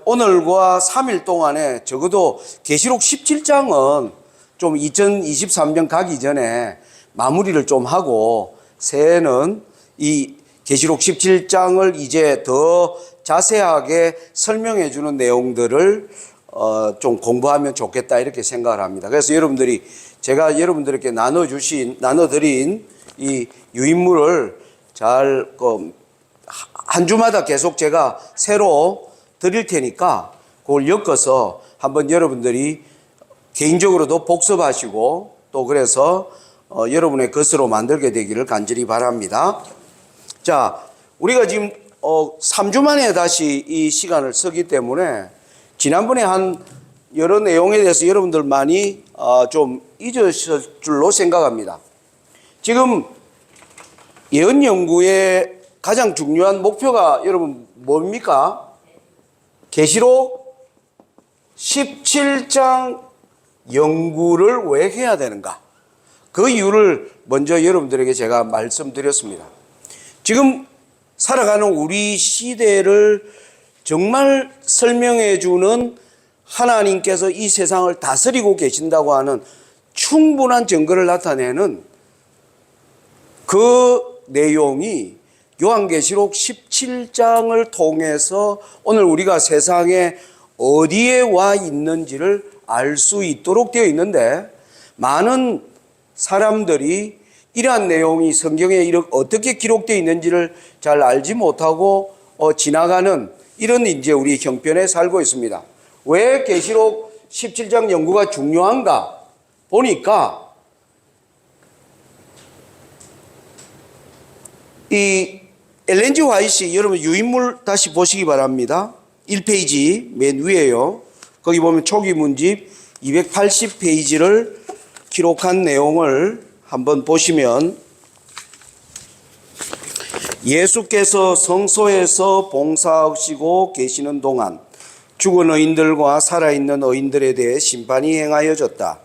오늘과 3일 동안에 적어도 계시록 17장은 좀 2023년 가기 전에 마무리를 좀 하고 새해는 이 계시록 17장을 이제 더 자세하게 설명해 주는 내용들을 좀 공부하면 좋겠다 이렇게 생각을 합니다. 그래서 여러분들이 제가 여러분들에게 나눠드린 이 유인물을 잘 한 주마다 계속 제가 새로 드릴 테니까 그걸 엮어서 한번 여러분들이 개인적으로도 복습하시고 또 그래서 여러분의 것으로 만들게 되기를 간절히 바랍니다. 자, 우리가 지금 3주 만에 다시 이 시간을 쓰기 때문에 지난번에 한 여러 내용에 대해서 여러분들 많이 좀 잊으실 줄로 생각합니다. 지금 예언 연구의 가장 중요한 목표가 여러분 뭡니까? 계시록 17장 연구를 왜 해야 되는가? 그 이유를 먼저 여러분들에게 제가 말씀드렸습니다. 지금 살아가는 우리 시대를 정말 설명해 주는 하나님께서 이 세상을 다스리고 계신다고 하는 충분한 증거를 나타내는 그 내용이 요한계시록 17장을 통해서 오늘 우리가 세상에 어디에 와 있는지를 알 수 있도록 되어 있는데 많은 사람들이 이러한 내용이 성경에 어떻게 기록되어 있는지를 잘 알지 못하고 지나가는 이런 이제 우리 형편에 살고 있습니다. 왜 계시록 17장 연구가 중요한가 보니까 이 엘렌 G 화이트 여러분 유인물 다시 보시기 바랍니다. 1페이지 맨 위에요. 거기 보면 초기 문집 280페이지를 기록한 내용을 한번 보시면 예수께서 성소에서 봉사하시고 계시는 동안 죽은 의인들과 살아있는 의인들에 대해 심판이 행하여졌다.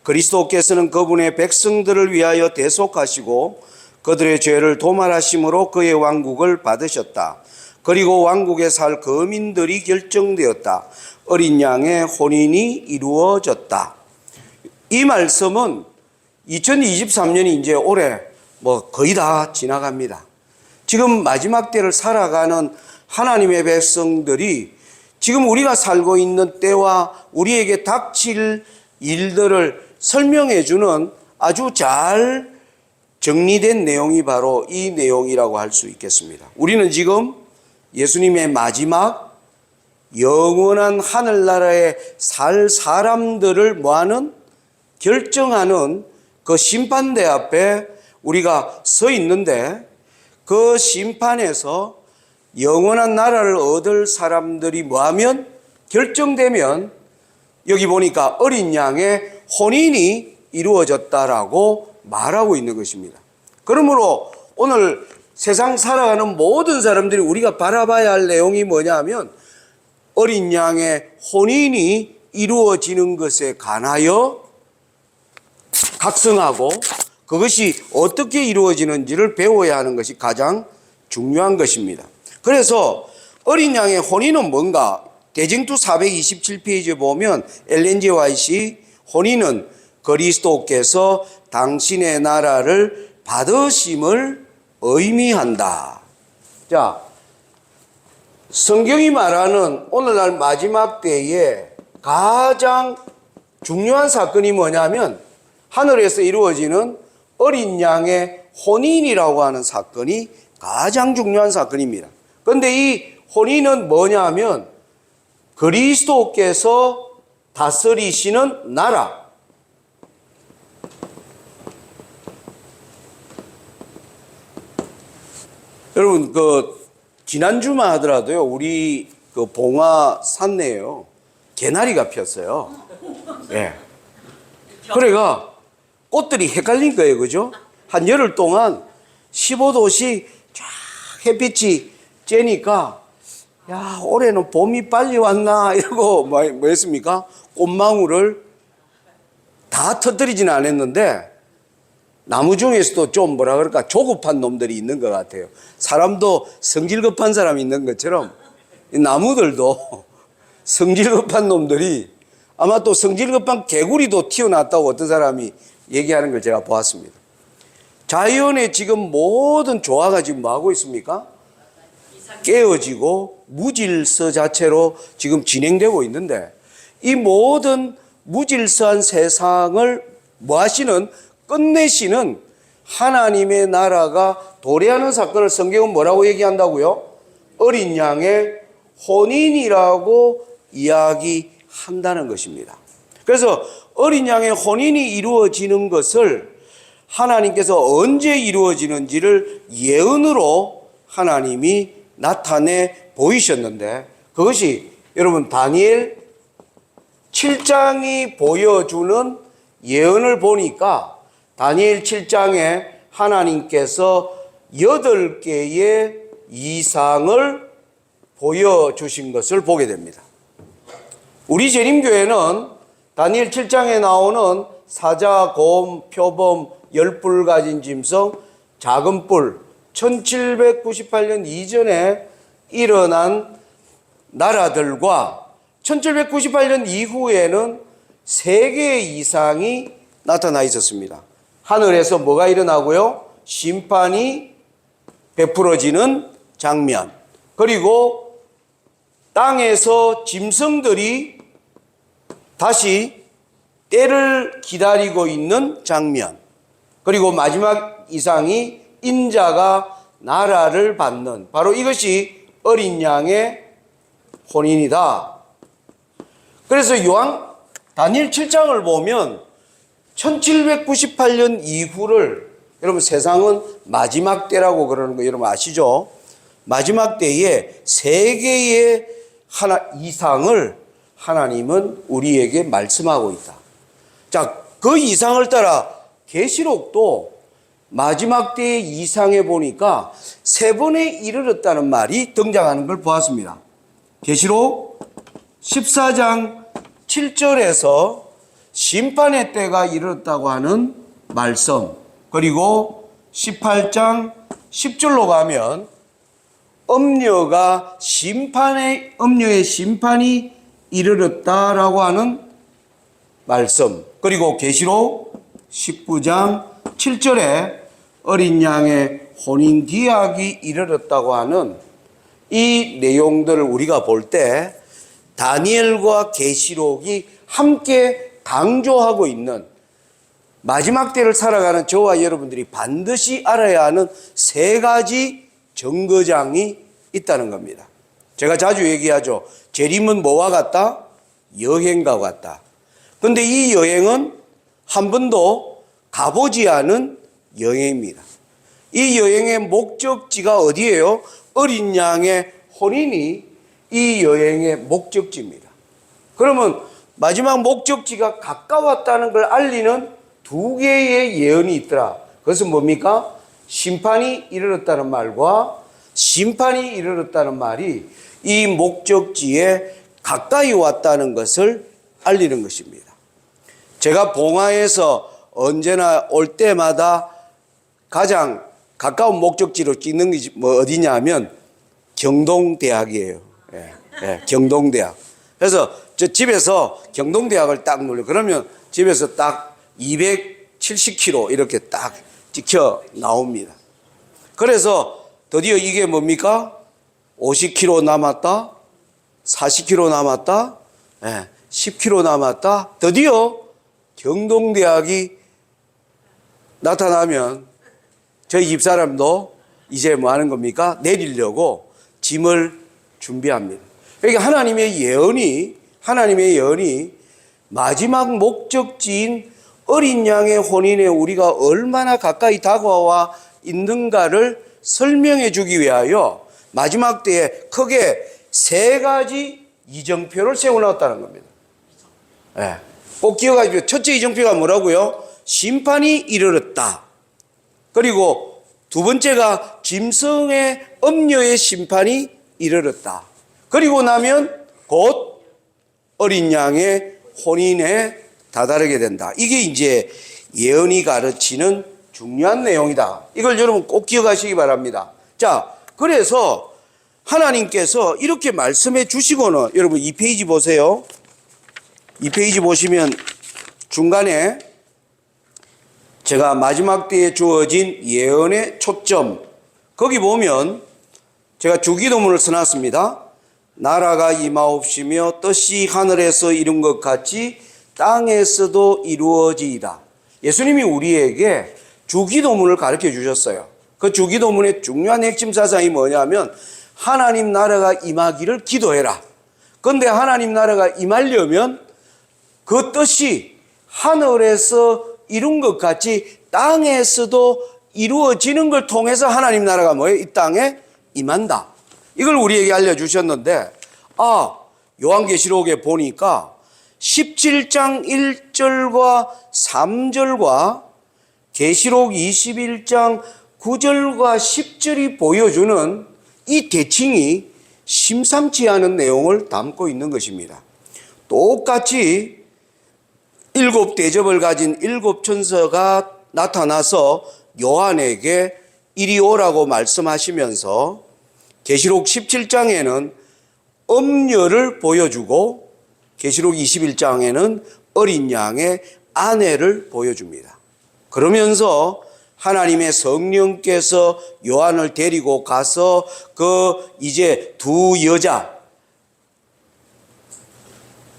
그리스도께서는 그분의 백성들을 위하여 대속하시고 그들의 죄를 도말하심으로 그의 왕국을 받으셨다. 그리고 왕국에 살 거민들이 결정되었다. 어린 양의 혼인이 이루어졌다. 이 말씀은 2023년이 이제 올해 거의 다 지나갑니다. 지금 마지막 때를 살아가는 하나님의 백성들이 지금 우리가 살고 있는 때와 우리에게 닥칠 일들을 설명해 주는 아주 잘 정리된 내용이 바로 이 내용이라고 할 수 있겠습니다. 우리는 지금 예수님의 마지막 영원한 하늘나라에 살 사람들을 뭐하는 결정하는 그 심판대 앞에 우리가 서 있는데 그 심판에서 영원한 나라를 얻을 사람들이 뭐하면 결정되면 여기 보니까 어린 양의 혼인이 이루어졌다라고 말하고 있는 것입니다. 그러므로 오늘 세상 살아가는 모든 사람들이 우리가 바라봐야 할 내용이 뭐냐 하면 어린 양의 혼인이 이루어지는 것에 관하여 각성하고 그것이 어떻게 이루어지는지를 배워야 하는 것이 가장 중요한 것입니다. 그래서 어린 양의 혼인은 뭔가? 대쟁투 427페이지에 보면 엘렌 G 화이트 혼인은 그리스도께서 당신의 나라를 받으심을 의미한다. 자, 성경이 말하는 오늘날 마지막 때에 가장 중요한 사건이 뭐냐면 하늘에서 이루어지는 어린 양의 혼인이라고 하는 사건이 가장 중요한 사건입니다. 그런데 이 혼인은 뭐냐면 그리스도께서 다스리시는 나라. 여러분 지난주만 하더라도요 우리 봉화 산내에요 개나리가 폈어요. 예. 그래가 꽃들이 헷갈린 거예요, 그죠? 한 열흘 동안 15도씩 쫙 햇빛이 쬐니까 야 올해는 봄이 빨리 왔나 이러고 뭐 했습니까? 꽃망울을 다 터뜨리지는 않았는데 나무 중에서도 좀 조급한 놈들이 있는 것 같아요. 사람도 성질 급한 사람이 있는 것처럼 나무들도 성질급한 놈들이 아마 또 성질급한 개구리도 튀어났다고 어떤 사람이 얘기하는 걸 제가 보았습니다. 자연의 지금 모든 조화가 지금 뭐 하고 있습니까? 깨어지고 무질서 자체로 지금 진행되고 있는데, 이 모든 무질서한 세상을 뭐 하시는, 끝내시는 하나님의 나라가 도래하는 사건을 성경은 뭐라고 얘기한다고요? 어린 양의 혼인이라고 이야기한다는 것입니다. 그래서 어린 양의 혼인이 이루어지는 것을 하나님께서 언제 이루어지는지를 예언으로 하나님이 나타내 보이셨는데, 그것이 여러분 다니엘 7장이 보여주는 예언을 보니까 다니엘 7장에 하나님께서 8개의 이상을 보여주신 것을 보게 됩니다. 우리 재림교회는 다니엘 7장에 나오는 사자, 곰, 표범, 10뿔 가진 짐승, 작은 뿔, 1798년 이전에 일어난 나라들과 1798년 이후에는 3개의 이상이 나타나 있었습니다. 하늘에서 뭐가 일어나고요? 심판이 베풀어지는 장면, 그리고 땅에서 짐승들이 다시 때를 기다리고 있는 장면, 그리고 마지막 이상이 인자가 나라를 받는, 바로 이것이 어린 양의 혼인이다. 그래서 다니엘 7장을 보면 1798년 이후를, 여러분 세상은 마지막 때라고 그러는 거 여러분 아시죠? 마지막 때에 3개의 이상을 하나님은 우리에게 말씀하고 있다. 자, 그 이상을 따라 계시록도 마지막 때의 이상에 보니까 3번에 이르렀다는 말이 등장하는 걸 보았습니다. 계시록 14장 7절에서 심판의 때가 이르렀다고 하는 말씀, 그리고 18장 10절로 가면 음녀의 심판이 이르렀다라고 하는 말씀, 그리고 계시록 19장 7절에 어린 양의 혼인 기약이 이르렀다고 하는 이 내용들을 우리가 볼 때 다니엘과 계시록이 함께 강조하고 있는, 마지막 때를 살아가는 저와 여러분들이 반드시 알아야 하는 3가지 정거장이 있다는 겁니다. 제가 자주 얘기하죠. 재림은 뭐와 같다? 여행과 같다. 그런데 이 여행은 한 번도 가보지 않은 여행입니다. 이 여행의 목적지가 어디예요? 어린 양의 혼인이 이 여행의 목적지입니다. 그러면 마지막 목적지가 가까웠다는 걸 알리는 2개의 예언이 있더라. 그것은 뭡니까? 심판이 이르렀다는 말과 심판이 이르렀다는 말이 이 목적지에 가까이 왔다는 것을 알리는 것입니다. 제가 봉화에서 언제나 올 때마다 가장 가까운 목적지로 찍는 게 뭐 어디냐 하면 경동대학이에요. 경동대학. 그래서 저 집에서 경동대학을 딱 눌러. 그러면 집에서 딱 270km 이렇게 딱 찍혀 나옵니다. 그래서 드디어 이게 뭡니까? 50km 남았다, 40km 남았다, 10km 남았다. 드디어 경동대학이 나타나면 저희 집사람도 이제 뭐 하는 겁니까? 내리려고 짐을 준비합니다. 그러니까 하나님의 예언이 마지막 목적지인 어린 양의 혼인에 우리가 얼마나 가까이 다가와 있는가를 설명해 주기 위하여 마지막 때에 크게 3가지 이정표를 세워놨다는 겁니다. 꼭 기억하십시오. 첫째 이정표가 뭐라고요? 심판이 이르렀다. 그리고 2번째가 짐승의 음녀의 심판이 이르렀다. 그리고 나면 곧 어린 양의 혼인에 다다르게 된다. 이게 이제 예언이 가르치는 중요한 내용이다. 이걸 여러분 꼭 기억하시기 바랍니다. 자, 그래서 하나님께서 이렇게 말씀해 주시고는, 여러분 2페이지 보세요. 2페이지 보시면 중간에 제가 마지막 때에 주어진 예언의 초점, 거기 보면 제가 주기도문을 써놨습니다. 나라가 임하옵시며 뜻이 하늘에서 이룬 것 같이 땅에서도 이루어지이다. 예수님이 우리에게 주기도문을 가르쳐 주셨어요. 그 주기도문의 중요한 핵심 사상이 뭐냐면 하나님 나라가 임하기를 기도해라. 그런데 하나님 나라가 임하려면 그 뜻이 하늘에서 이룬 것 같이 땅에서도 이루어지는 걸 통해서 하나님 나라가 뭐예요? 이 땅에 임한다. 이걸 우리에게 알려주셨는데, 요한계시록에 보니까 17장 1절과 3절과 계시록 21장 9절과 10절이 보여주는 이 대칭이 심상치 않은 내용을 담고 있는 것입니다. 똑같이 7 대접을 가진 7 천사가 나타나서 요한에게 이리 오라고 말씀하시면서 계시록 17장에는 음녀를 보여주고 계시록 21장에는 어린 양의 아내를 보여줍니다. 그러면서 하나님의 성령께서 요한을 데리고 가서 이제 두 여자,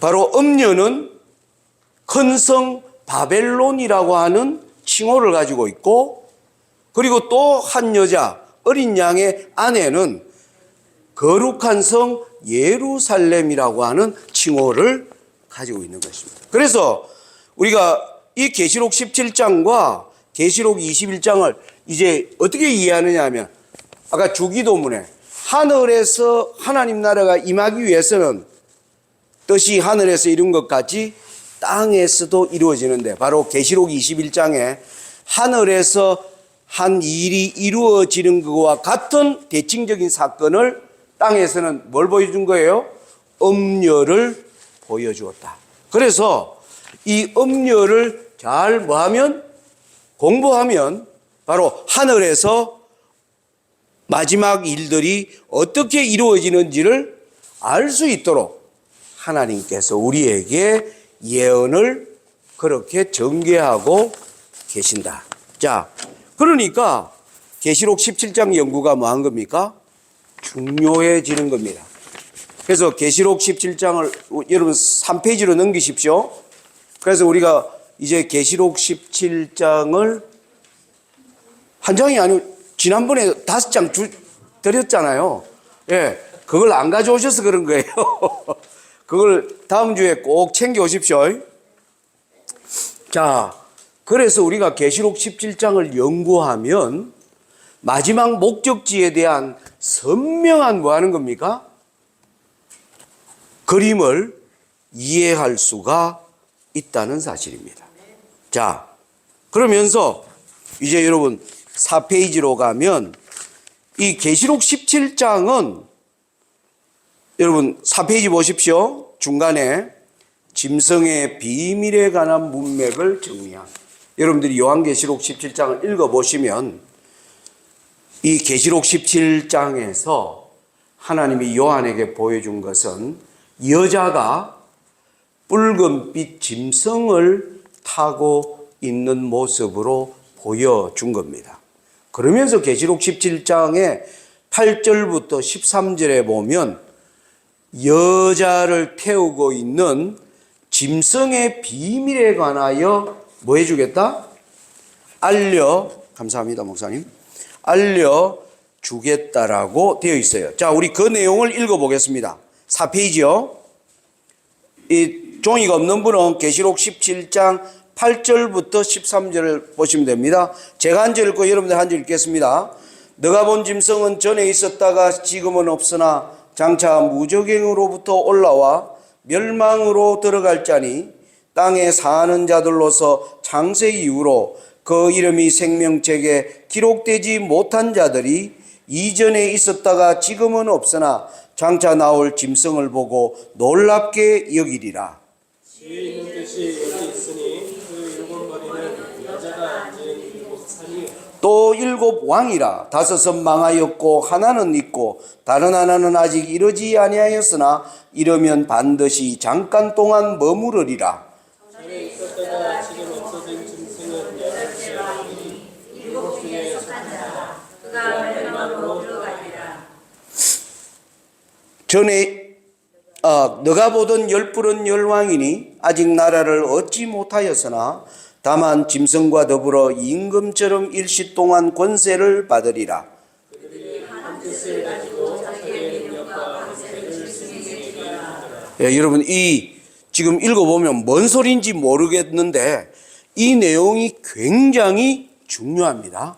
바로 음녀는 큰 성 바벨론이라고 하는 칭호를 가지고 있고, 그리고 또 한 여자, 어린 양의 아내는 거룩한 성 예루살렘이라고 하는 칭호를 가지고 있는 것입니다. 그래서 우리가 이 계시록 17장과 계시록 21장을 이제 어떻게 이해하느냐 하면, 아까 주기도문에 하늘에서 하나님 나라가 임하기 위해서는 뜻이 하늘에서 이룬 것 같이 땅에서도 이루어지는데, 바로 계시록 21장에 하늘에서 한 일이 이루어지는 것과 같은 대칭적인 사건을 땅에서는 뭘 보여준 거예요? 음녀를 보여주었다. 그래서 이 음녀를 잘 뭐하면? 공부하면 바로 하늘에서 마지막 일들이 어떻게 이루어지는지를 알 수 있도록 하나님께서 우리에게 예언을 그렇게 전개하고 계신다. 자, 그러니까 계시록 17장 연구가 뭐 한 겁니까? 중요해지는 겁니다. 그래서 계시록 17장을 여러분 3페이지로 넘기십시오. 그래서 우리가 이제 계시록 17장을 한 장이 아니고 지난번에 5장 드렸잖아요. 예, 그걸 안 가져오셔서 그런 거예요. 그걸 다음 주에 꼭 챙겨 오십시오. 자, 그래서 우리가 계시록 17장을 연구하면 마지막 목적지에 대한 선명한 뭐 하는 겁니까? 그림을 이해할 수가 있다는 사실입니다. 자, 그러면서 이제 여러분 4페이지로 가면 이 계시록 17장은 여러분 4페이지 보십시오. 중간에 짐승의 비밀에 관한 문맥을 정리한, 여러분들이 요한계시록 17장을 읽어보시면 이 계시록 17장에서 하나님이 요한에게 보여준 것은 여자가 붉은빛 짐승을 타고 있는 모습으로 보여준 겁니다. 그러면서 계시록 17장의 8절부터 13절에 보면 여자를 태우고 있는 짐승의 비밀에 관하여 뭐 해주겠다? 감사합니다 목사님, 알려주겠다라고 되어 있어요. 자, 우리 그 내용을 읽어보겠습니다. 4페이지요. 이 종이가 없는 분은 계시록 17장 8절부터 13절을 보시면 됩니다. 제가 한 절 읽고 여러분들 한 절 읽겠습니다. 너가 본 짐승은 전에 있었다가 지금은 없으나 장차 무적행으로부터 올라와 멸망으로 들어갈 자니 땅에 사는 자들로서 창세 이후로 그 이름이 생명책에 기록되지 못한 자들이 이전에 있었다가 지금은 없으나 장차 나올 짐승을 보고 놀랍게 여기리라. 지혜 있는 뜻이 여기 있으니 그 일곱 머리는 여자가 앉은 일곱 산이 또 7 왕이라 5은 망하였고 하나는 있고 다른 하나는 아직 이르지 아니하였으나 이르면 반드시 잠깐 동안 머무르리라. 전에 있었다가 지금 없어진 짐승은 8째 왕이니 7 중에 속한 자라. 그가 멸망으로 들어가리라. 전에 너가 보던 10뿔은 10왕이니 아직 나라를 얻지 못하였으나 다만 짐승과 더불어 임금처럼 일시 동안 권세를 받으리라. 그들이 한 뜻을 가지고 자기의 능력과 권세를 짐승에게 하라. 예, 여러분 이 지금 읽어보면 뭔 소리인지 모르겠는데 이 내용이 굉장히 중요합니다.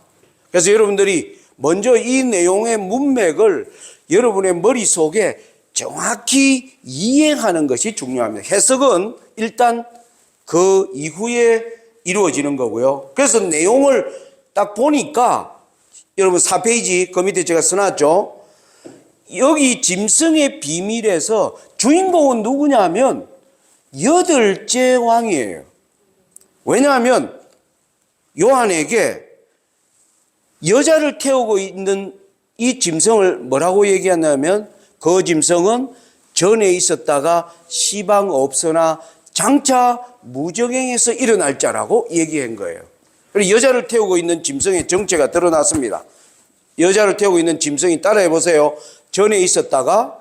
그래서 여러분들이 먼저 이 내용의 문맥을 여러분의 머릿속에 정확히 이해하는 것이 중요합니다. 해석은 일단 그 이후에 이루어지는 거고요. 그래서 내용을 딱 보니까 여러분 4페이지 그 밑에 제가 써놨죠. 여기 짐승의 비밀에서 주인공은 누구냐면 8째 왕이에요. 왜냐하면 요한에게 여자를 태우고 있는 이 짐승을 뭐라고 얘기하냐면 그 짐승은 전에 있었다가 시방 없으나 장차 무정행에서 일어날 자라고 얘기한 거예요. 그리고 여자를 태우고 있는 짐승의 정체가 드러났습니다. 여자를 태우고 있는 짐승이 따라해 보세요. 전에 있었다가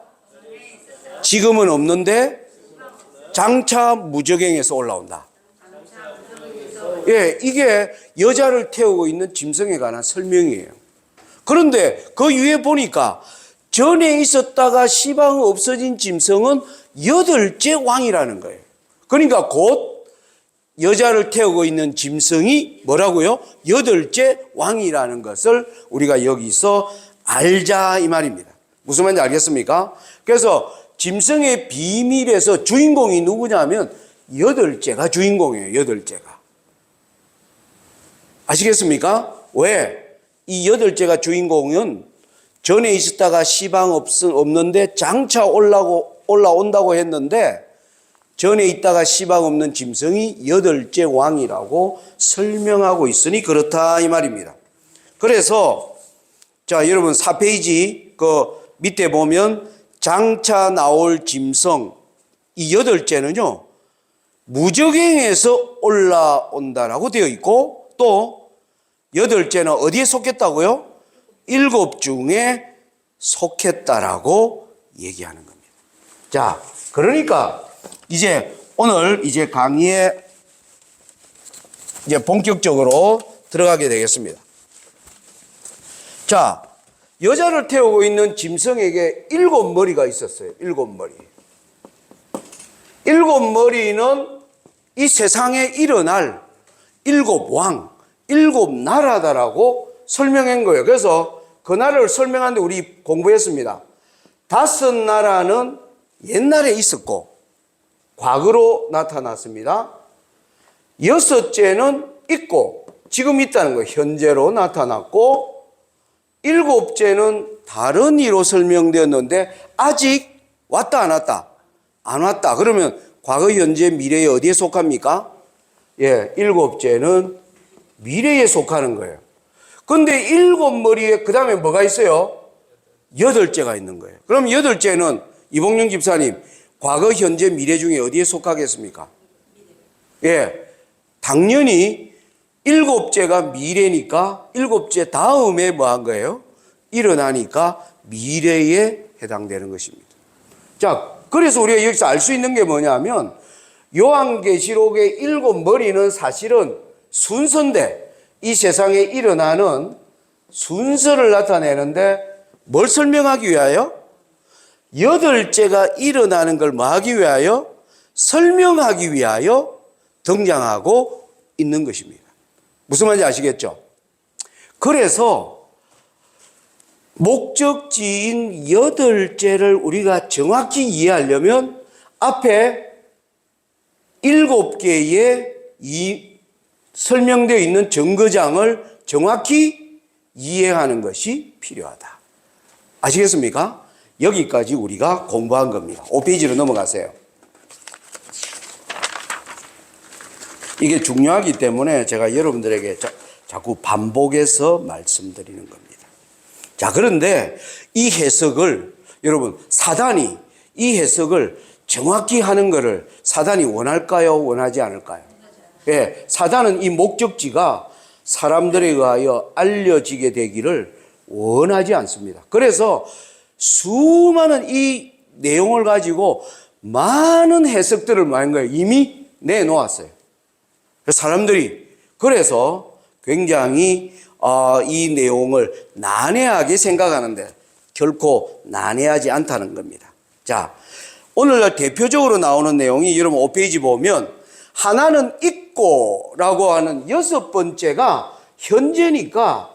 지금은 없는데 장차 무정행에서 올라온다. 예, 이게 여자를 태우고 있는 짐승에 관한 설명이에요. 그런데 그 위에 보니까 전에 있었다가 시방 없어진 짐승은 8째 왕이라는 거예요. 그러니까 곧 여자를 태우고 있는 짐승이 뭐라고요? 8째 왕이라는 것을 우리가 여기서 알자 이 말입니다. 무슨 말인지 알겠습니까? 그래서 짐승의 비밀에서 주인공이 누구냐면 8째가 주인공이에요. 8째가. 아시겠습니까? 왜? 이 8째가 주인공은 전에 있었다가 시방 없는데 장차 올라온다고 했는데 전에 있다가 시방 없는 짐승이 8째 왕이라고 설명하고 있으니 그렇다 이 말입니다. 그래서 자 여러분 4페이지 그 밑에 보면 장차 나올 짐승 이 8째는요 무적행에서 올라온다라고 되어 있고 또 8째는 어디에 속했다고요? 7 중에 속했다라고 얘기하는 겁니다. 자, 그러니까 이제 오늘 이제 강의에 이제 본격적으로 들어가게 되겠습니다. 자, 여자를 태우고 있는 짐승에게 7머리가 있었어요. 7머리. 7머리는 이 세상에 일어날 7 왕, 7 나라다라고 설명한 거예요. 그래서 그 나라를 설명하는데 우리 공부했습니다. 5 나라는 옛날에 있었고 과거로 나타났습니다. 6째는 있고 지금 있다는 거예요. 현재로 나타났고 7째는 다른 이로 설명되었는데 아직 왔다 안 왔다? 안 왔다. 그러면 과거, 현재, 미래에 어디에 속합니까? 예, 7째는 미래에 속하는 거예요. 근데 7머리에 그 다음에 뭐가 있어요? 8째가 있는 거예요. 그럼 8째는 이봉룡 집사님 과거, 현재, 미래 중에 어디에 속하겠습니까? 예, 당연히 7째가 미래니까 7째 다음에 뭐 한 거예요? 일어나니까 미래에 해당되는 것입니다. 자, 그래서 우리가 여기서 알 수 있는 게 뭐냐면 요한계시록의 7머리는 사실은 순서인데 이 세상에 일어나는 순서를 나타내는데 뭘 설명하기 위하여? 8째가 일어나는 걸 뭐 하기 위하여? 설명하기 위하여 등장하고 있는 것입니다. 무슨 말인지 아시겠죠? 그래서 목적지인 8째를 우리가 정확히 이해하려면 앞에 7개의 이 설명되어 있는 정거장을 정확히 이해하는 것이 필요하다. 아시겠습니까? 여기까지 우리가 공부한 겁니다. 5페이지로 넘어가세요. 이게 중요하기 때문에 제가 여러분들에게 자꾸 반복해서 말씀드리는 겁니다. 자, 그런데 이 해석을 여러분 사단이 이 해석을 정확히 하는 것을 사단이 원할까요? 원하지 않을까요? 예, 사단은 이 목적지가 사람들에 의하여 알려지게 되기를 원하지 않습니다. 그래서 수많은 이 내용을 가지고 많은 해석들을 많은 거예요. 이미 내놓았어요. 사람들이 그래서 굉장히 이 내용을 난해하게 생각하는데 결코 난해하지 않다는 겁니다. 자, 오늘날 대표적으로 나오는 내용이 여러분 5페이지 보면 하나는 있고라고 하는 여섯 번째가 현재니까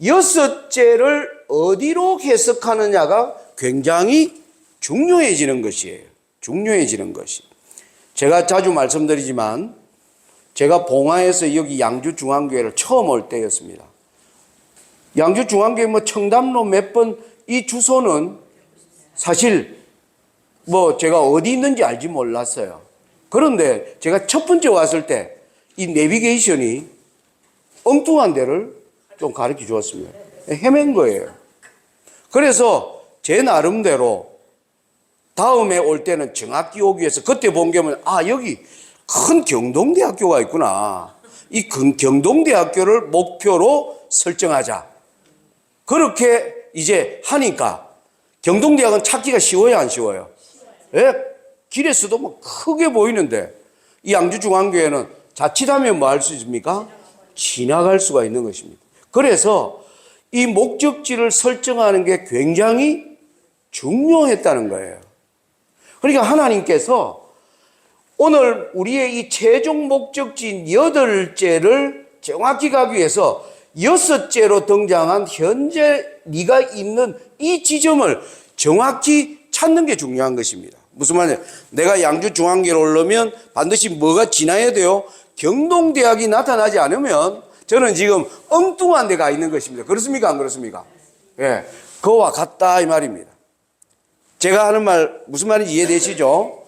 여섯째를 어디로 해석하느냐가 굉장히 중요해지는 것이에요. 중요해지는 것이. 제가 자주 말씀드리지만 제가 봉화에서 여기 양주중앙교회를 처음 올 때였습니다. 양주중앙교회 청담로 몇 번 이 주소는 사실 제가 어디 있는지 알지 몰랐어요. 그런데 제가 첫 번째 왔을 때 이 내비게이션이 엉뚱한 데를 좀 가르쳐 주었습니다. 헤맨 거예요. 그래서 제 나름대로 다음에 올 때는 정확히 오기 위해서 그때 본 게 여기 큰 경동대학교가 있구나. 이 경동대학교를 목표로 설정하자. 그렇게 이제 하니까 경동대학은 찾기가 쉬워요, 안 쉬워요? 예? 길에서도 크게 보이는데 이 양주중앙교회는 자칫하면 뭐 할 수 있습니까? 지나갈 수가 있는 것입니다. 그래서 이 목적지를 설정하는 게 굉장히 중요했다는 거예요. 그러니까 하나님께서 오늘 우리의 이 최종 목적지인 8제를 정확히 가기 위해서 6제로 등장한 현재 네가 있는 이 지점을 정확히 찾는 게 중요한 것입니다. 무슨 말이에요? 내가 양주중앙교회로 오려면 반드시 뭐가 지나야 돼요? 경동대학이 나타나지 않으면 저는 지금 엉뚱한 데가 있는 것입니다. 그렇습니까? 안 그렇습니까? 예, 그와 같다 이 말입니다. 제가 하는 말 무슨 말인지 이해되시죠?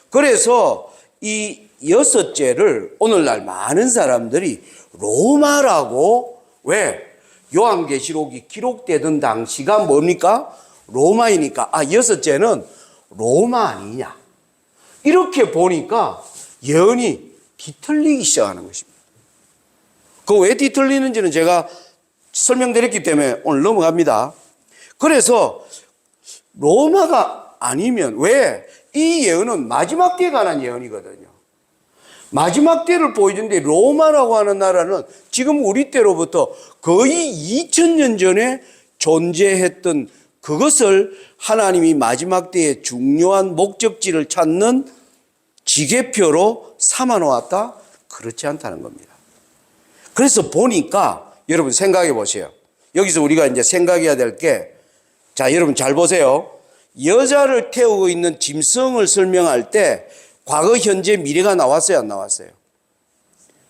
그래서 이 6제를 오늘날 많은 사람들이 로마라고 왜? 요한계시록이 기록되던 당시가 뭡니까? 로마이니까 6제는 로마 아니냐 이렇게 보니까 예언이 뒤틀리기 시작하는 것입니다. 그 왜 뒤틀리는지는 제가 설명드렸기 때문에 오늘 넘어갑니다. 그래서 로마가 아니면 왜? 이 예언은 마지막 때에 관한 예언이거든요. 마지막 때를 보여주는데 로마라고 하는 나라는 지금 우리 때로부터 거의 2000년 전에 존재했던 그것을 하나님이 마지막 때의 중요한 목적지를 찾는 지계표로 삼아 놓았다? 그렇지 않다는 겁니다. 그래서 보니까 여러분 생각해 보세요. 여기서 우리가 이제 생각해야 될 게, 자, 여러분 잘 보세요. 여자를 태우고 있는 짐승을 설명할 때 과거, 현재, 미래가 나왔어요, 안 나왔어요?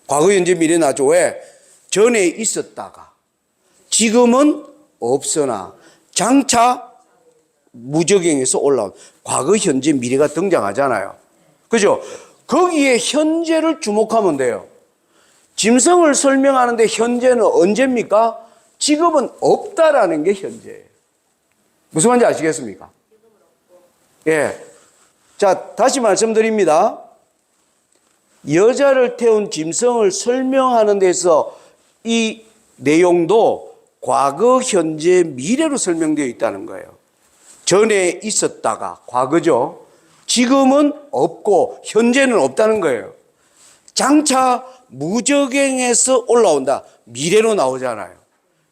과거, 현재, 미래 나죠. 왜? 전에 있었다가 지금은 없으나 장차 무적행에서 올라온 과거, 현재, 미래가 등장하잖아요. 그죠? 거기에 현재를 주목하면 돼요. 짐승을 설명하는데 현재는 언제입니까? 지금은 없다라는 게 현재예요. 무슨 말인지 아시겠습니까? 예. 자, 다시 말씀드립니다. 여자를 태운 짐승을 설명하는 데서 이 내용도 과거, 현재, 미래로 설명되어 있다는 거예요. 전에 있었다가 과거죠. 지금은 없고 현재는 없다는 거예요. 장차 무적행에서 올라온다. 미래로 나오잖아요.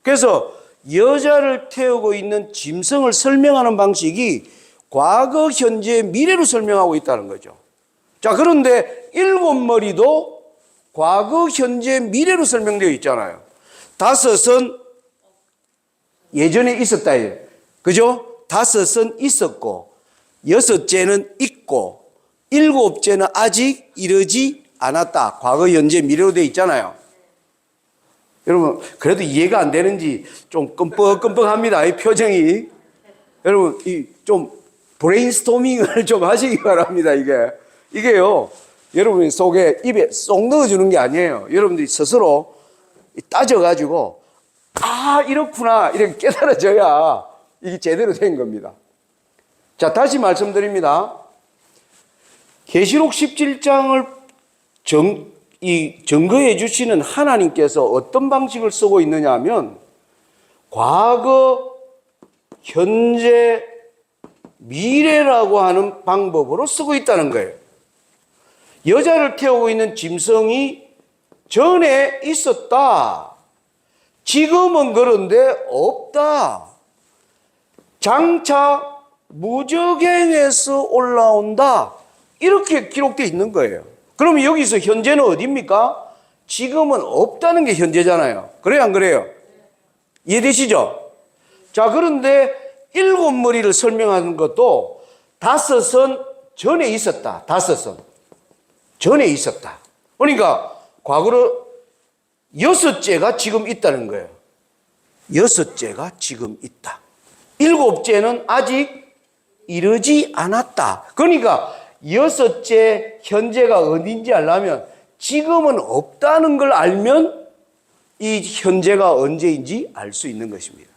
그래서 여자를 태우고 있는 짐승을 설명하는 방식이 과거, 현재, 미래로 설명하고 있다는 거죠. 자, 그런데 7머리도 과거, 현재, 미래로 설명되어 있잖아요. 5은 예전에 있었다. 그죠? 5은 있었고, 6제는 있고, 7제는 아직 이르지 않았다. 과거, 현재, 미래로 되어 있잖아요. 여러분, 그래도 이해가 안 되는지 좀 끔뻑끔뻑합니다. 이 표정이. 여러분, 좀 브레인스토밍을 좀 하시기 바랍니다. 이게요. 여러분 속에 입에 쏙 넣어주는 게 아니에요. 여러분들이 스스로 따져가지고 아 이렇구나 이렇게 깨달아져야 이게 제대로 된 겁니다. 자, 다시 말씀드립니다. 계시록 17장을 증거해 주시는 하나님께서 어떤 방식을 쓰고 있느냐 하면 과거, 현재, 미래라고 하는 방법으로 쓰고 있다는 거예요. 여자를 태우고 있는 짐승이 전에 있었다. 지금은 그런데 없다. 장차 무적행에서 올라온다. 이렇게 기록되어 있는 거예요. 그럼 여기서 현재는 어디입니까? 지금은 없다는 게 현재잖아요. 그래요, 안 그래요? 이해되시죠? 자, 그런데 7머리를 설명하는 것도 5은 전에 있었다. 5은 전에 있었다. 그러니까 과거로 6째가 지금 있다는 거예요. 6째가 지금 있다. 7째는 아직 이르지 않았다. 그러니까 6째 현재가 어딘지 알려면 지금은 없다는 걸 알면 이 현재가 언제인지 알 수 있는 것입니다.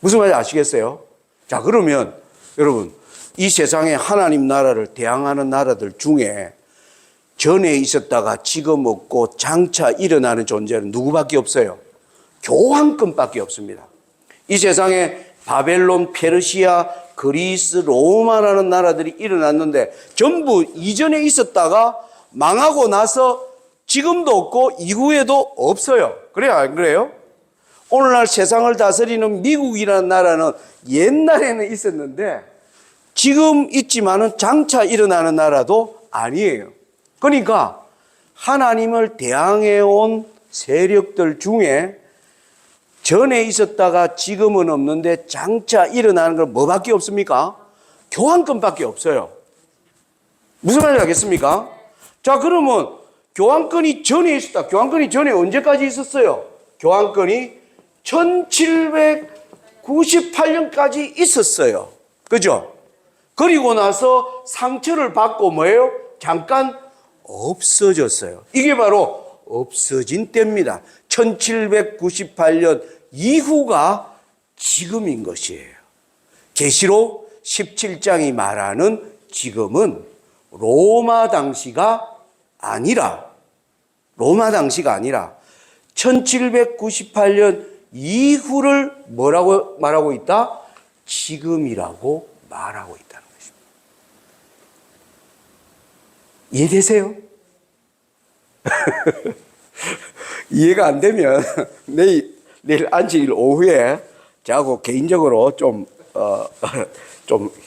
무슨 말인지 아시겠어요? 자, 그러면 여러분, 이 세상에 하나님 나라를 대항하는 나라들 중에 전에 있었다가 지금 없고 장차 일어나는 존재는 누구밖에 없어요? 교황권밖에 없습니다. 이 세상에 바벨론, 페르시아, 그리스, 로마라는 나라들이 일어났는데 전부 이전에 있었다가 망하고 나서 지금도 없고 이후에도 없어요. 그래요, 안 그래요? 오늘날 세상을 다스리는 미국이라는 나라는 옛날에는 있었는데 지금 있지만은 장차 일어나는 나라도 아니에요. 그러니까 하나님을 대항해온 세력들 중에 전에 있었다가 지금은 없는데 장차 일어나는 건 뭐밖에 없습니까? 교황권밖에 없어요. 무슨 말인지 알겠습니까? 자, 그러면 교황권이 전에 있었다. 교황권이 전에 언제까지 있었어요? 교황권이 1798년까지 있었어요. 그죠? 그리고 나서 상처를 받고 뭐예요? 잠깐 없어졌어요. 이게 바로 없어진 때입니다. 1798년 이후가 지금인 것이에요. 계시록 17장이 말하는 지금은 로마 당시가 아니라 1798년 이후를 뭐라고 말하고 있다? 지금이라고 말하고 있다는 것입니다. 이해되세요? 이해가 안 되면 내일 안식일 오후에 저하고 개인적으로 좀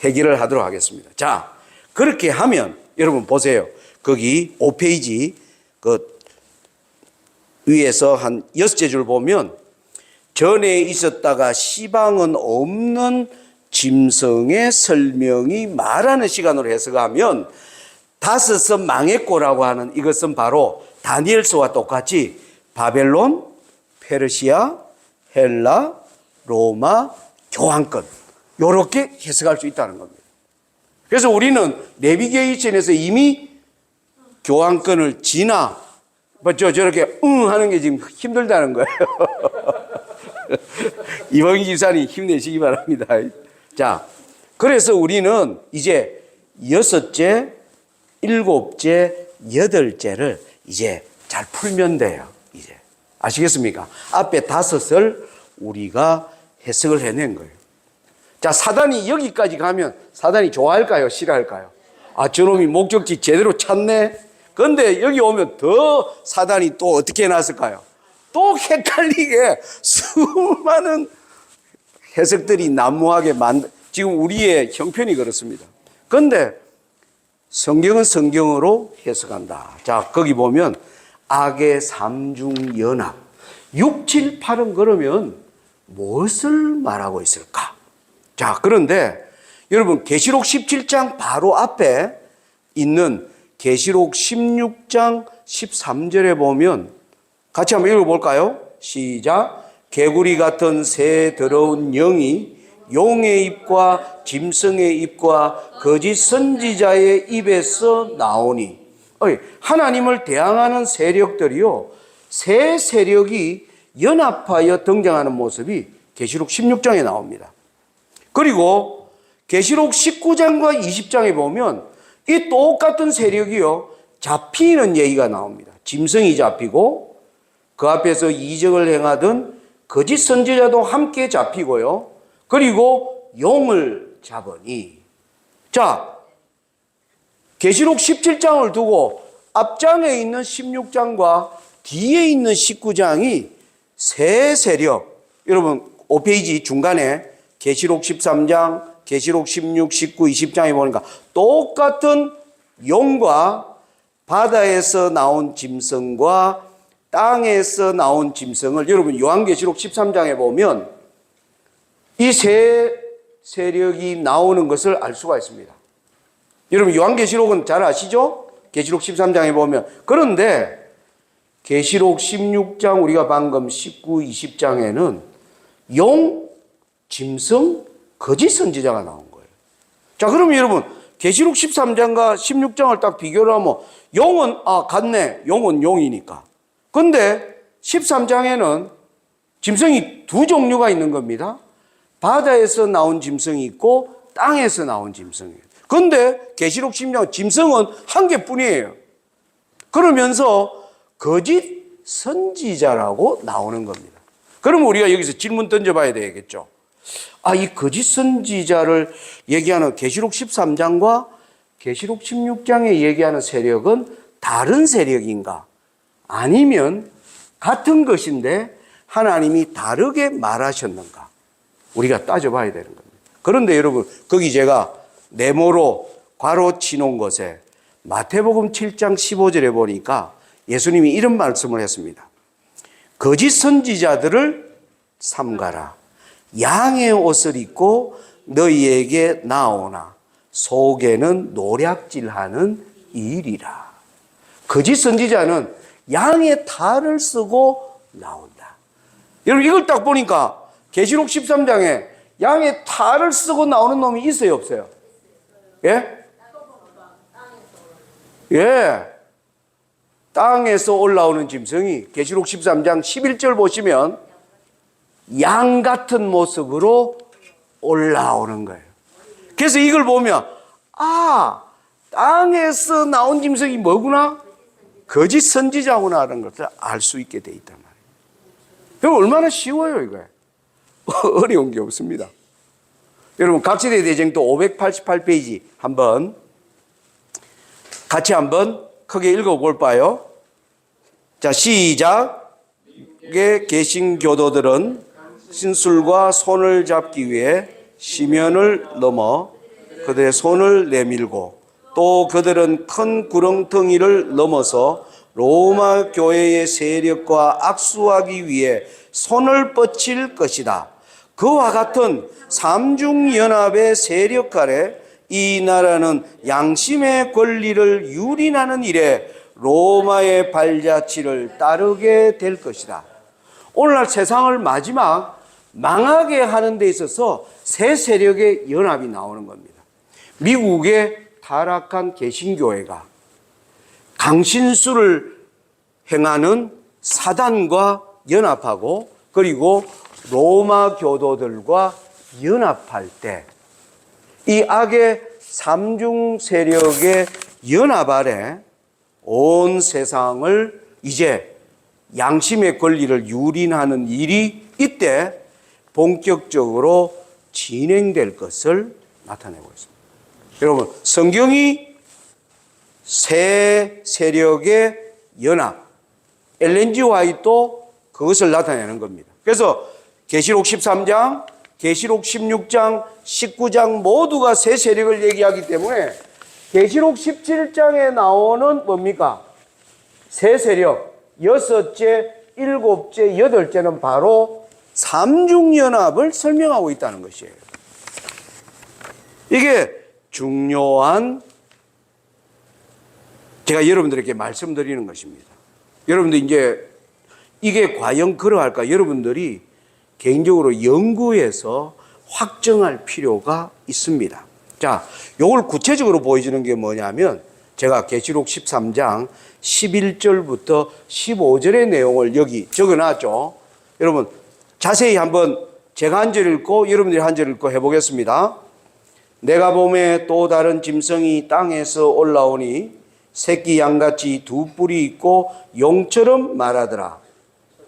해결을 하도록 하겠습니다. 자, 그렇게 하면 여러분 보세요. 거기 5페이지 그 위에서 한 6째 줄 보면 전에 있었다가 시방은 없는 짐승의 설명이 말하는 시간으로 해석하면 5은 망했고라고 하는 이것은 바로 다니엘서와 똑같이 바벨론, 페르시아, 헬라, 로마, 교황권 이렇게 해석할 수 있다는 겁니다. 그래서 우리는 내비게이션에서 이미 교황권을 지나 저렇게 하는 게 지금 힘들다는 거예요. 이범희 집사님 힘내시기 바랍니다. 자, 그래서 우리는 이제 6째, 7째, 8째를 이제 잘 풀면 돼요. 이제 아시겠습니까? 앞에 5을 우리가 해석을 해낸 거예요. 자, 사단이 여기까지 가면 사단이 좋아할까요? 싫어할까요? 아, 저놈이 목적지 제대로 찾네? 그런데 여기 오면 더 사단이 또 어떻게 해놨을까요? 또 헷갈리게 수많은 해석들이 난무하게 지금 우리의 형편이 그렇습니다. 그런데 성경은 성경으로 해석한다. 자, 거기 보면 악의 삼중연합 6, 7, 8은 그러면 무엇을 말하고 있을까? 자, 그런데 여러분 계시록 17장 바로 앞에 있는 계시록 16장 13절에 보면 같이 한번 읽어볼까요? 시작. 개구리 같은 새 더러운 영이 용의 입과 짐승의 입과 거짓 선지자의 입에서 나오니. 하나님을 대항하는 세력들이요, 새 세력이 연합하여 등장하는 모습이 계시록 16장에 나옵니다. 그리고 계시록 19장과 20장에 보면 이 똑같은 세력이요, 잡히는 얘기가 나옵니다. 짐승이 잡히고 그 앞에서 이적을 행하던 거짓 선지자도 함께 잡히고요. 그리고 용을 잡으니. 자, 계시록 17장을 두고 앞장에 있는 16장과 뒤에 있는 19장이 세 세력. 여러분 5페이지 중간에 계시록 13장, 계시록 16, 19, 20장에 보니까 똑같은 용과 바다에서 나온 짐승과 땅에서 나온 짐승을, 여러분 요한계시록 13장에 보면 이 세 세력이 나오는 것을 알 수가 있습니다. 여러분 요한계시록은 잘 아시죠? 계시록 13장에 보면. 그런데 계시록 16장 우리가 방금 19, 20장에는 용, 짐승, 거짓 선지자가 나온 거예요. 자, 그러면 여러분 계시록 13장과 16장을 딱 비교를 하면 용은 같네. 용은 용이니까. 근데 13장에는 짐승이 두 종류가 있는 겁니다. 바다에서 나온 짐승이 있고 땅에서 나온 짐승이에요. 근데 계시록 16장 짐승은 한 개뿐이에요. 그러면서 거짓 선지자라고 나오는 겁니다. 그럼 우리가 여기서 질문 던져봐야 되겠죠. 이 거짓 선지자를 얘기하는 계시록 13장과 계시록 16장에 얘기하는 세력은 다른 세력인가? 아니면 같은 것인데 하나님이 다르게 말하셨는가? 우리가 따져봐야 되는 겁니다. 그런데 여러분, 거기 제가 네모로 괄호 치놓은 것에 마태복음 7장 15절에 보니까 예수님이 이런 말씀을 했습니다. 거짓 선지자들을 삼가라. 양의 옷을 입고 너희에게 나오나 속에는 노략질하는 일이라. 거짓 선지자는 양의 탈을 쓰고 나온다. 여러분 이걸 딱 보니까 계시록 13장에 양의 탈을 쓰고 나오는 놈이 있어요, 없어요? 예? 예. 땅에서 올라오는 짐승이 계시록 13장 11절 보시면 양 같은 모습으로 올라오는 거예요. 그래서 이걸 보면 땅에서 나온 짐승이 뭐구나? 거짓 선지자구나 하는 것을 알 수 있게 돼 있단 말이에요. 여러분 얼마나 쉬워요 이거. 어려운 게 없습니다. 여러분 각시대 대쟁도 588페이지 한번 같이 한번 크게 읽어볼까요? 자, 시작. 미국의 개신교도들은 신술과 손을 잡기 위해 시면을 넘어 그들의 손을 내밀고 또 그들은 큰 구렁텅이를 넘어서 로마 교회의 세력과 악수하기 위해 손을 뻗칠 것이다. 그와 같은 삼중연합의 세력 아래 이 나라는 양심의 권리를 유린하는 일에 로마의 발자취를 따르게 될 것이다. 오늘날 세상을 마지막 망하게 하는 데 있어서 새 세력의 연합이 나오는 겁니다. 미국의 타락한 개신교회가 강신수를 행하는 사단과 연합하고 그리고 로마 교도들과 연합할 때 이 악의 삼중 세력의 연합 아래 온 세상을 이제 양심의 권리를 유린하는 일이 이때 본격적으로 진행될 것을 나타내고 있습니다. 여러분, 성경이 새 세력의 연합, 엘렌 G 화이트도 그것을 나타내는 겁니다. 그래서 계시록 13장, 계시록 16장, 19장 모두가 새 세력을 얘기하기 때문에 계시록 17장에 나오는 뭡니까? 새 세력, 여섯째, 일곱째, 여덟째는 바로 삼중연합을 설명하고 있다는 것이에요. 이게 중요한 제가 여러분들에게 말씀드리는 것입니다. 여러분들 이제 이게 과연 그러할까? 여러분들이 개인적으로 연구해서 확정할 필요가 있습니다. 자, 요걸 구체적으로 보여주는 게 뭐냐면 제가 계시록 13장 11절부터 15절의 내용을 여기 적어놨죠. 여러분 자세히 한번 제가 한 절 읽고 여러분들이 한 절 읽고 해보겠습니다. 내가 봄에 또 다른 짐승이 땅에서 올라오니 새끼 양같이 두 뿔이 있고 용처럼 말하더라.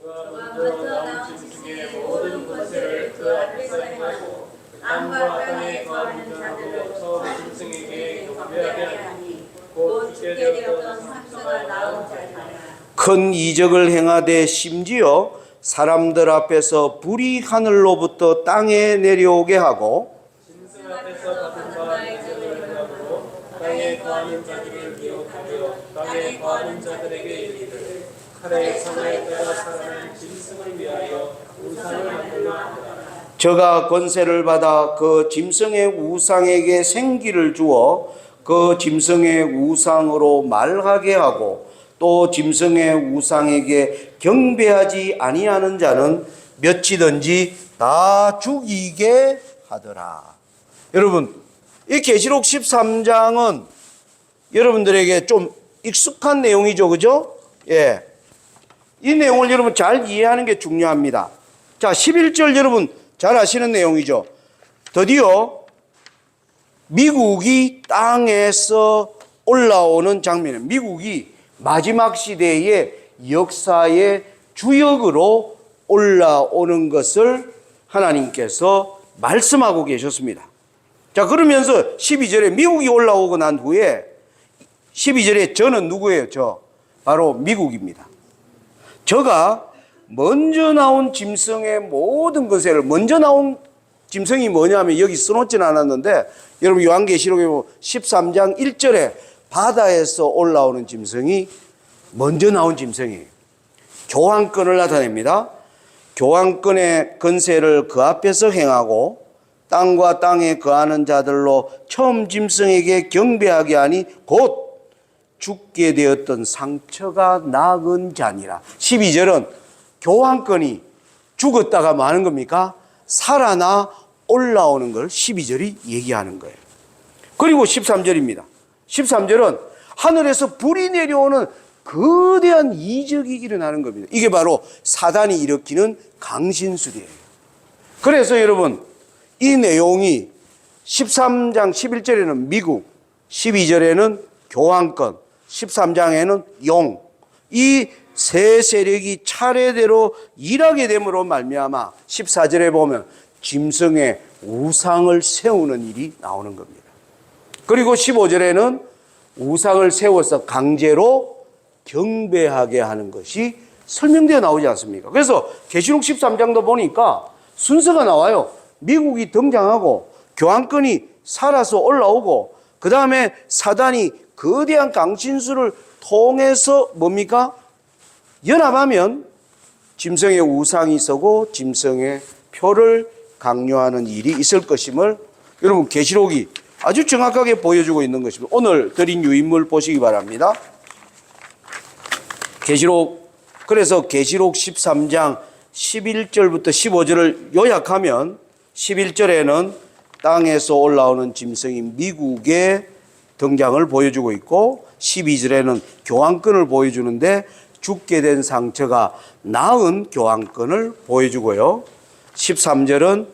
먼저 나온 짐승의 모든 권세를 그 앞에서 행하고 땅과 땅에 거하는 자들을 저 짐승에게 경배하게 하니 곧 죽게 되었던 상처가 나온 자니라. 큰 이적을 행하되 심지어 사람들 앞에서 불이 하늘로부터 땅에 내려오게 하고 짐승 앞에서 받은 바 이적을 행하고 땅에 거하는 자들을 미혹하며 땅에 거하는 자들에게 이르기를 칼에 성에 따라 살아난 짐승을 위하여 우상을 만들라 하더라. 저가 권세를 받아 그 짐승의 우상에게 생기를 주어 그 짐승의 우상으로 말하게 하고 또 짐승의 우상에게 경배하지 아니하는 자는 몇이든지 다 죽이게 하더라. 여러분, 이 계시록 13장은 여러분들에게 좀 익숙한 내용이죠, 그죠? 예. 이 내용을 여러분 잘 이해하는 게 중요합니다. 자, 11절 여러분 잘 아시는 내용이죠. 드디어 미국이 땅에서 올라오는 장면은 미국이 마지막 시대의 역사의 주역으로 올라오는 것을 하나님께서 말씀하고 계셨습니다. 자, 그러면서 12절에 미국이 올라오고 난 후에 12절에 저는 누구예요? 저 바로 미국입니다. 저가 먼저 나온 짐승의 모든 것을 먼저 나온 짐승이 뭐냐면 여기 써놓지는 않았는데 여러분 요한계시록에 보면 13장 1절에 바다에서 올라오는 짐승이 먼저 나온 짐승이에요. 교황권을 나타냅니다. 교황권의 권세를 그 앞에서 행하고 땅과 땅에 거하는 자들로 처음 짐승에게 경배하게 하니 곧 죽게 되었던 상처가 나은 자니라. 12절은 교황권이 죽었다가 뭐 하는 겁니까? 살아나 올라오는 걸 12절이 얘기하는 거예요. 그리고 13절입니다. 13절은 하늘에서 불이 내려오는 거대한 이적이 일어나는 겁니다. 이게 바로 사단이 일으키는 강신술이에요. 그래서 여러분 이 내용이 13장 11절에는 미국, 12절에는 교황권, 13장에는 용, 이 세 세력이 차례대로 일하게 됨으로 말미암아 14절에 보면 짐승의 우상을 세우는 일이 나오는 겁니다. 그리고 15절에는 우상을 세워서 강제로 경배하게 하는 것이 설명되어 나오지 않습니까? 그래서 계시록 13장도 보니까 순서가 나와요. 미국이 등장하고 교황권이 살아서 올라오고 그 다음에 사단이 거대한 강신술을 통해서 뭡니까? 연합하면 짐승의 우상이 서고 짐승의 표를 강요하는 일이 있을 것임을 여러분 계시록이 아주 정확하게 보여주고 있는 것입니다. 오늘 드린 유인물 보시기 바랍니다. 그래서 계시록 13장 11절부터 15절을 요약하면 11절에는 땅에서 올라오는 짐승이 미국의 등장을 보여주고 있고 12절에는 교황권을 보여주는데 죽게 된 상처가 나은 교황권을 보여주고요. 13절은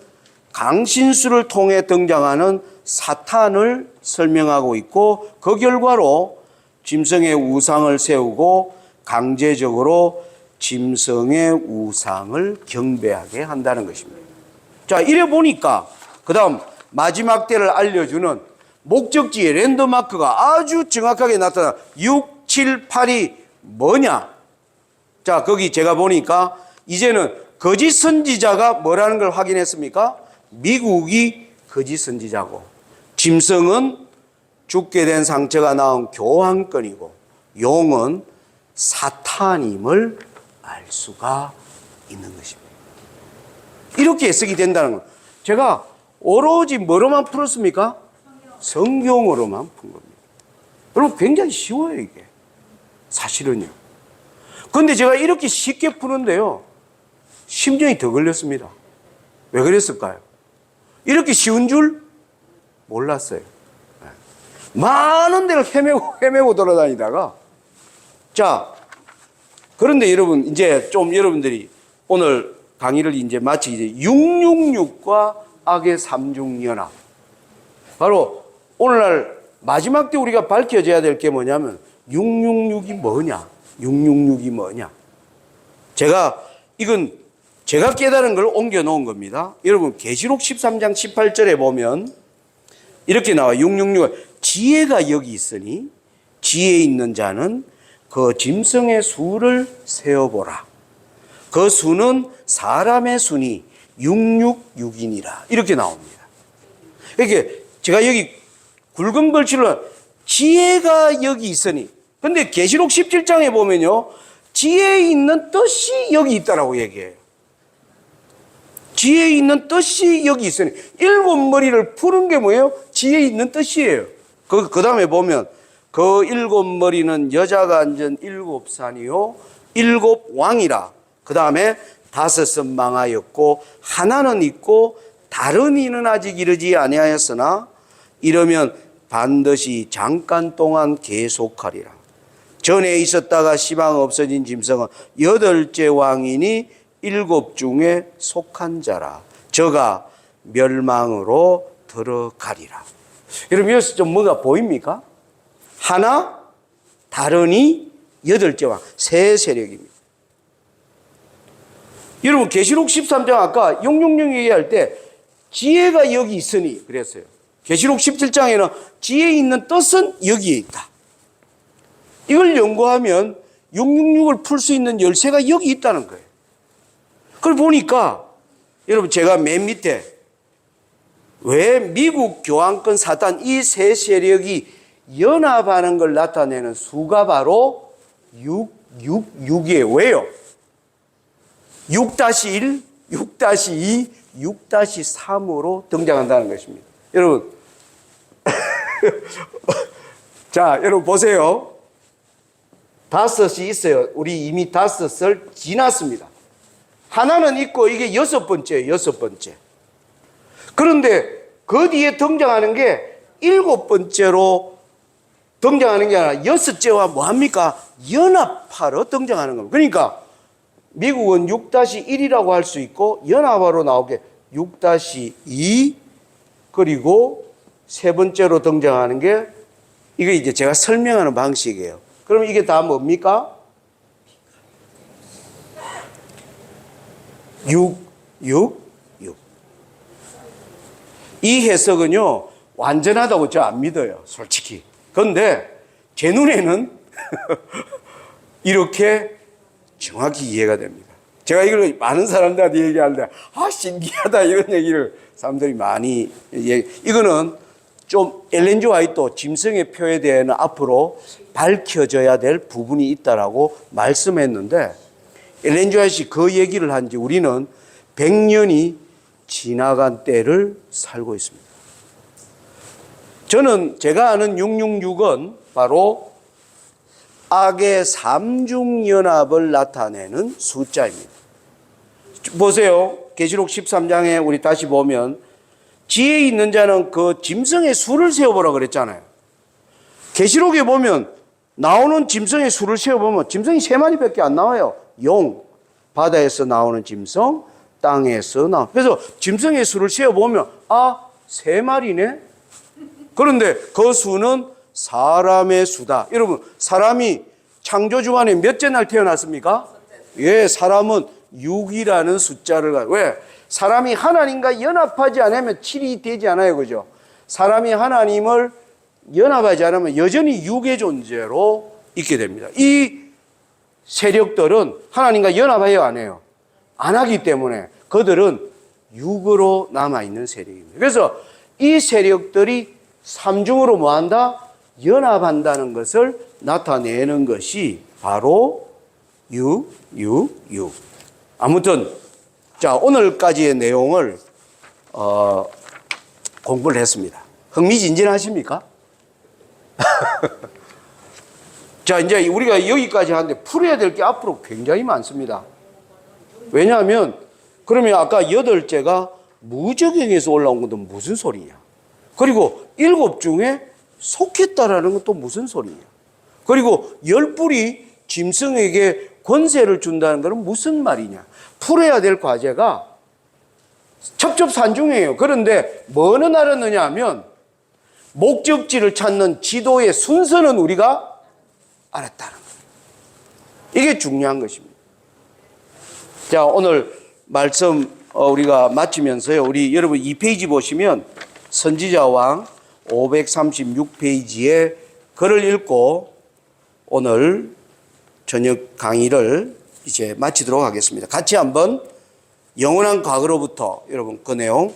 강신술을 통해 등장하는 사탄을 설명하고 있고 그 결과로 짐승의 우상을 세우고 강제적으로 짐승의 우상을 경배하게 한다는 것입니다. 자, 이래 보니까 그 다음 마지막 때를 알려주는 목적지의 랜드마크가 아주 정확하게 나타나 6, 7, 8이 뭐냐? 자, 거기 제가 보니까 이제는 거짓 선지자가 뭐라는 걸 확인했습니까? 미국이 거짓 선지자고 짐승은 죽게 된 상처가 나온 교황권이고 용은 사탄임을 알 수가 있는 것입니다. 이렇게 해석이 된다는 건 제가 오로지 뭐로만 풀었습니까? 성경으로만 푼 겁니다. 여러분 굉장히 쉬워요 이게 사실은요. 그런데 제가 이렇게 쉽게 푸는데요 심정이 더 걸렸습니다. 왜 그랬을까요? 이렇게 쉬운 줄 몰랐어요. 많은 데를 헤매고 돌아다니다가 자 그런데 여러분 이제 좀 여러분들이 오늘 강의를 이제 마치 이제 666과 악의 삼중연합. 바로 오늘날 마지막 때 우리가 밝혀져야 될 게 뭐냐면 666이 뭐냐? 666이 뭐냐? 이건 제가 깨달은 걸 옮겨 놓은 겁니다. 여러분 계시록 13장 18절에 보면 이렇게 나와. 666. 지혜가 여기 있으니 지혜 있는 자는 그 짐승의 수를 세어보라. 그 수는 사람의 수니 666이니라. 이렇게 나옵니다. 이렇게 제가 여기 굵은 글씨로 지혜가 여기 있으니. 근데 계시록 17장에 보면요, 지혜 있는 뜻이 여기 있다라고 얘기해요. 지혜 있는 뜻이 여기 있으니. 일곱 머리를 푸른 게 뭐예요? 지혜 있는 뜻이에요. 그 다음에 보면 그 일곱 머리는 여자가 앉은 일곱 산이요 일곱 왕이라. 그 다음에 다섯은 망하였고 하나는 있고 다른 이는 아직 이르지 아니하였으나 이러면 반드시 잠깐 동안 계속하리라. 전에 있었다가 시방 없어진 짐승은 여덟째 왕이니 일곱 중에 속한 자라. 저가 멸망으로 들어가리라. 여러분 여기서 좀 뭐가 보입니까? 하나, 다른이, 여덟째 왕, 세 세력입니다. 여러분 계시록 13장 아까 666 얘기할 때 지혜가 여기 있으니 그랬어요. 계시록 17장에는 지혜 있는 뜻은 여기에 있다. 이걸 연구하면 666을 풀 수 있는 열쇠가 여기 있다는 거예요. 그걸 보니까 여러분 제가 맨 밑에 왜 미국 교황권 사단 이 세 세력이 연합하는 걸 나타내는 수가 바로 666이에요. 왜요? 6-1, 6-2, 6-3으로 등장한다는 것입니다. 여러분 자, 여러분 보세요. 다섯이 있어요. 우리 이미 다섯을 지났습니다. 하나는 있고 이게 여섯 번째예요. 여섯 번째. 그런데 그 뒤에 등장하는 게 일곱 번째로 등장하는 게 아니라 여섯째와 뭐합니까? 연합하러 등장하는 겁니다. 그러니까 미국은 6-1이라고 할 수 있고 연합하러 나오게 6-2 그리고 세 번째로 등장하는 게 이게 이제 제가 설명하는 방식이에요. 그럼 이게 다 뭡니까? 6. 이 해석은요, 완전하다고 저 안 믿어요, 솔직히. 그런데 제 눈에는 이렇게 정확히 이해가 됩니다. 제가 이걸 많은 사람들한테 얘기하는데, 신기하다, 이런 얘기를 사람들이 많이 이거는 좀 엘렌 G 화이트 짐승의 표에 대해서는 앞으로 밝혀져야 될 부분이 있다라고 말씀했는데, 엘렌 G 화이트가 그 얘기를 한 지 우리는 100년이 지나간 때를 살고 있습니다. 저는 제가 아는 666은 바로 악의 삼중연합을 나타내는 숫자입니다. 보세요. 계시록 13장에 우리 다시 보면 지혜 있는 자는 그 짐승의 수를 세어보라 그랬잖아요. 계시록에 보면 나오는 짐승의 수를 세어보면 짐승이 3마리밖에 안 나와요. 용, 바다에서 나오는 짐승, 땅에서 나오는. 그래서 짐승의 수를 세어보면 3마리네? 그런데 그 수는 사람의 수다. 여러분, 사람이 창조주간에 몇째 날 태어났습니까? 예, 사람은 6이라는 숫자를 가지고. 왜? 사람이 하나님과 연합하지 않으면 7이 되지 않아요. 그죠? 사람이 하나님을 연합하지 않으면 여전히 6의 존재로 있게 됩니다. 이 세력들은 하나님과 연합해요, 안 해요? 안 하기 때문에 그들은 6으로 남아있는 세력입니다. 그래서 이 세력들이 삼중으로 뭐한다? 연합한다는 것을 나타내는 것이 바로 6. 아무튼 자, 오늘까지의 내용을 공부를 했습니다. 흥미진진하십니까? 자, 이제 우리가 여기까지 하는데 풀어야 될 게 앞으로 굉장히 많습니다. 왜냐하면 그러면 아까 8째가 무적행에서 올라온 것도 무슨 소리냐? 그리고 7 중에 속했다라는 건 또 무슨 소리냐? 그리고 10뿔이 짐승에게 권세를 준다는 것은 무슨 말이냐? 풀어야 될 과제가 첩첩산중이에요. 그런데 뭐는 알았느냐 하면 목적지를 찾는 지도의 순서는 우리가 알았다는 거예요. 이게 중요한 것입니다. 자, 오늘 말씀 우리가 마치면서요. 우리 여러분 2페이지 보시면 선지자왕 536페이지에 글을 읽고 오늘 저녁 강의를 이제 마치도록 하겠습니다. 같이 한번 영원한 과거로부터 여러분 그 내용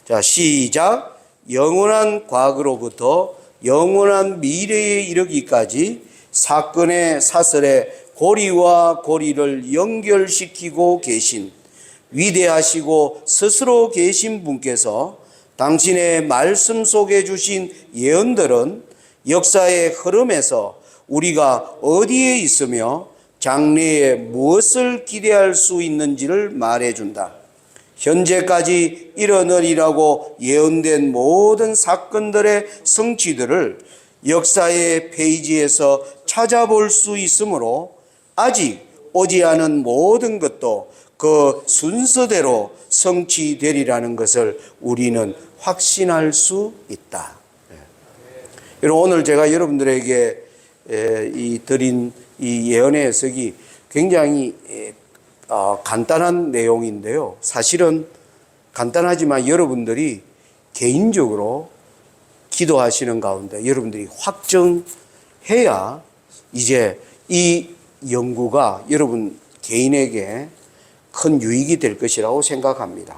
자 시작. 영원한 과거로부터 영원한 미래에 이르기까지 사건의 사설에 고리와 고리를 연결시키고 계신 위대하시고 스스로 계신 분께서 당신의 말씀 속에 주신 예언들은 역사의 흐름에서 우리가 어디에 있으며 장래에 무엇을 기대할 수 있는지를 말해준다. 현재까지 일어나리라고 예언된 모든 사건들의 성취들을 역사의 페이지에서 찾아볼 수 있으므로 아직 오지 않은 모든 것도 그 순서대로 성취되리라는 것을 우리는 확신할 수 있다. 여러분 오늘 제가 여러분들에게 드린 이 예언의 해석이 굉장히 간단한 내용인데요. 사실은 간단하지만 여러분들이 개인적으로 기도하시는 가운데 여러분들이 확정해야 이제 이 연구가 여러분 개인에게 큰 유익이 될 것이라고 생각합니다.